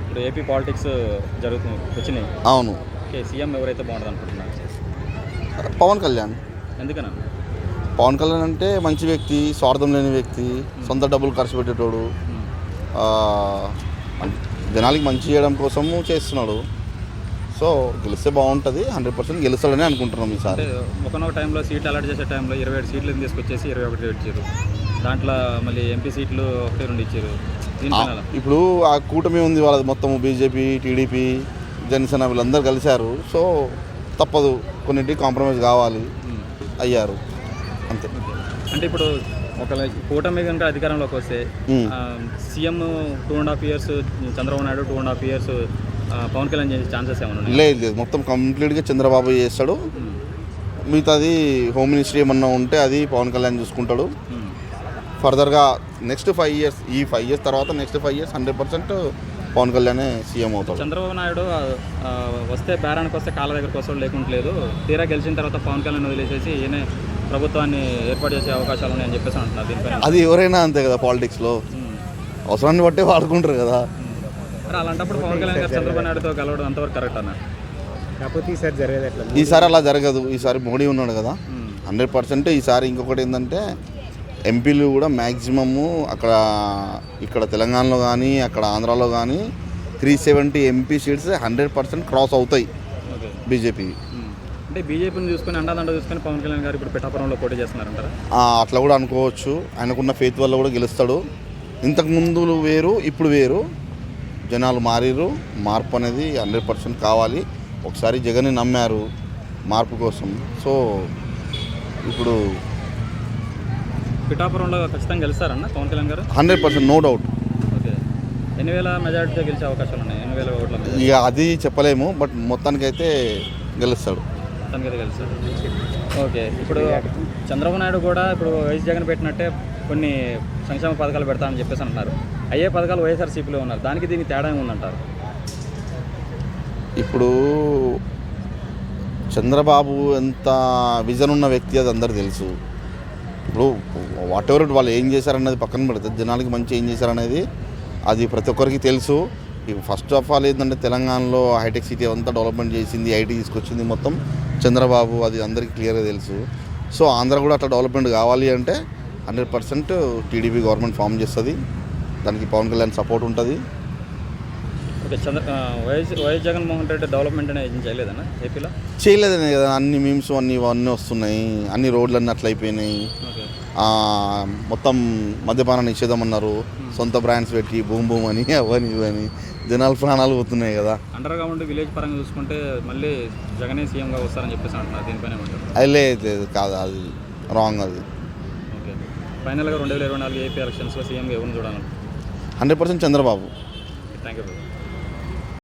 ఇప్పుడు AP politics జరుగుతుంది వచ్చినాయి. అవును. ఓకే, సీఎం ఎవరైతే బాగుంటుంది అనుకుంటున్నారు? పవన్ కళ్యాణ్. ఎందుకన్నా? పవన్ కళ్యాణ్ అంటే మంచి వ్యక్తి, స్వార్థం లేని వ్యక్తి, సొంత డబ్బులు ఖర్చు పెట్టేటోడు, జనాలకి మంచి చేయడం కోసము చేస్తున్నాడు. సో గెలిస్తే బాగుంటుంది, 100% గెలుస్తాడని అనుకుంటున్నాం ఈసారి. ఒకనొక టైంలో సీట్లు అలాట్ చేసే టైంలో 27 సీట్లు తీసుకొచ్చేసి 21 ఇచ్చారు. దాంట్లో మళ్ళీ ఎంపీ సీట్లు 1-2 ఇచ్చారు. ఇప్పుడు ఆ కూటమి ఉంది వాళ్ళది మొత్తం, బీజేపీ, టీడీపీ, జనసేన వీళ్ళందరూ కలిశారు. సో తప్పదు, కొన్నింటికి కాంప్రమైజ్ కావాలి, అయ్యారు అంతే. అంటే ఇప్పుడు ఒక కూటమి కనుక అధికారంలోకి వస్తే CM 2.5 years Chandrababu Naidu, 2.5 years Pawan Kalyan చేసే ఛాన్సెస్ ఏమన్నా? లేదు, మొత్తం కంప్లీట్గా చంద్రబాబు చేస్తాడు. మిగతాది హోమ్ మినిస్ట్రీ ఏమన్నా ఉంటే అది పవన్ కళ్యాణ్ చూసుకుంటాడు. ఫర్దర్గా నెక్స్ట్ 5 years, ఈ 5 years తర్వాత next 5 years 100% Pawan Kalyan CM అవుతాడు. చంద్రబాబు నాయుడు వస్తే బేరానికి వస్తే కాళ్ళ దగ్గరకు వస్తాడు, లేకుంటలేదు. తీరా గెలిచిన తర్వాత పవన్ కళ్యాణ్ వదిలేసేసి ఈయన ప్రభుత్వాన్ని ఏర్పాటు చేసే అవకాశాలు ఉన్నాయని చెప్పేసి అంటున్నారు. దీనిపైన అది ఎవరైనా అంతే కదా, పాలిటిక్స్లో అవసరాన్ని బట్టే వాడుకుంటారు కదా. అలాంటప్పుడు పవన్ కళ్యాణ్ గారు చంద్రబాబు నాయుడుతో కలవడం అంతవరకు కరెక్ట్ అన్నారు. కాకపోతే ఈసారి జరగదు అట్లా. ఈసారి అలా జరగదు. ఈసారి మోడీ ఉన్నాడు కదా, 100%. ఈసారి ఇంకొకటి ఏంటంటే ఎంపీలు కూడా మ్యాక్సిమము ఇక్కడ తెలంగాణలో కానీ అక్కడ ఆంధ్రాలో కానీ 370 ఎంపీ సీట్స్ 100% క్రాస్ అవుతాయి బీజేపీ. అంటే బీజేపీని చూసుకొని అండాదండ చూసుకొని పవన్ కళ్యాణ్ గారు ఇప్పుడు పిఠాపురంలో పోటీ చేస్తున్నారంటారా? అట్లా కూడా అనుకోవచ్చు. ఆయనకున్న ఫెయిత్ వల్ల కూడా గెలుస్తాడు. ఇంతకుముందు వేరు, ఇప్పుడు వేరు, జనాలు మారిరు. మార్పు అనేది 100% కావాలి. ఒకసారి జగన్ని నమ్మారు మార్పు కోసం. సో ఇప్పుడు పిఠాపురంలో ఖచ్చితంగా గెలుస్తారన్న పవన్ కళ్యాణ్ గారు? 100%, నో డౌట్. ఓకే, 8,000 మెజార్టీతో గెలిచే అవకాశాలు ఉన్నాయి. 8,000 ఓట్ల మెజార్టీ. ఇక అది చెప్పలేము, బట్ మొత్తానికైతే గెలుస్తాడు. మొత్తానికైతే గెలుస్తాడు. ఓకే, ఇప్పుడు చంద్రబాబు నాయుడు కూడా ఇప్పుడు వైఎస్ జగన్ పెట్టినట్టే కొన్ని సంక్షేమ పథకాలు పెడతామని చెప్పేసి అంటున్నారు. అయ్యే పథకాలు వైఎస్ఆర్సీపీలో ఉన్నారు. దానికి దీనికి తేడా ఉందంటారు? ఇప్పుడు చంద్రబాబు ఎంత విజన్ ఉన్న వ్యక్తి అది అందరు తెలుసు. ఇప్పుడు వాట్ ఎవర్ వాళ్ళు ఏం చేశారనేది పక్కన పెడితే జనాలకి మంచి ఏం చేశారనేది అది ప్రతి ఒక్కరికి తెలుసు. ఫస్ట్ ఆఫ్ ఆల్ ఏంటంటే తెలంగాణలో హైటెక్ సిటీ అంతా డెవలప్మెంట్ చేసింది, ఐటీ తీసుకొచ్చింది మొత్తం చంద్రబాబు, అది అందరికీ క్లియర్గా తెలుసు. సో ఆంధ్ర కూడా అట్లా డెవలప్మెంట్ కావాలి అంటే 100% టీడీపీ గవర్నమెంట్ ఫామ్ చేస్తుంది. దానికి పవన్ కళ్యాణ్ సపోర్ట్ ఉంటుంది. Okay, YS Jaganmohan Reddy development అనేది ఏం చేయలేదన్నా ఏపీలో? చేయలేదనే కదా అన్ని మీమ్స్ అన్నీ వస్తున్నాయి. అన్ని రోడ్లన్నీ అట్లా అయిపోయినాయి. మొత్తం మద్యపాన నిషేధం అన్నారు, సొంత బ్రాండ్స్ పెట్టి బూమ్ బూమ్ అని అవని ఇవని జనాలు ప్రాణాలు పోతున్నాయి కదా. అండర్ గ్రౌండ్ విలేజ్ పరంగా చూసుకుంటే మళ్ళీ జగనే సీఎంగా వస్తారని చెప్పేసి అంటున్నారు. దీనిపైన అది లేదు కాదు, అది రాంగ్. అది ఓకే, ఫైనల్గా 2024 ఏపీ ఎలక్షన్స్లో సీఎంగా ఎవరిని చూడాలి? 100% చంద్రబాబు. Thank you.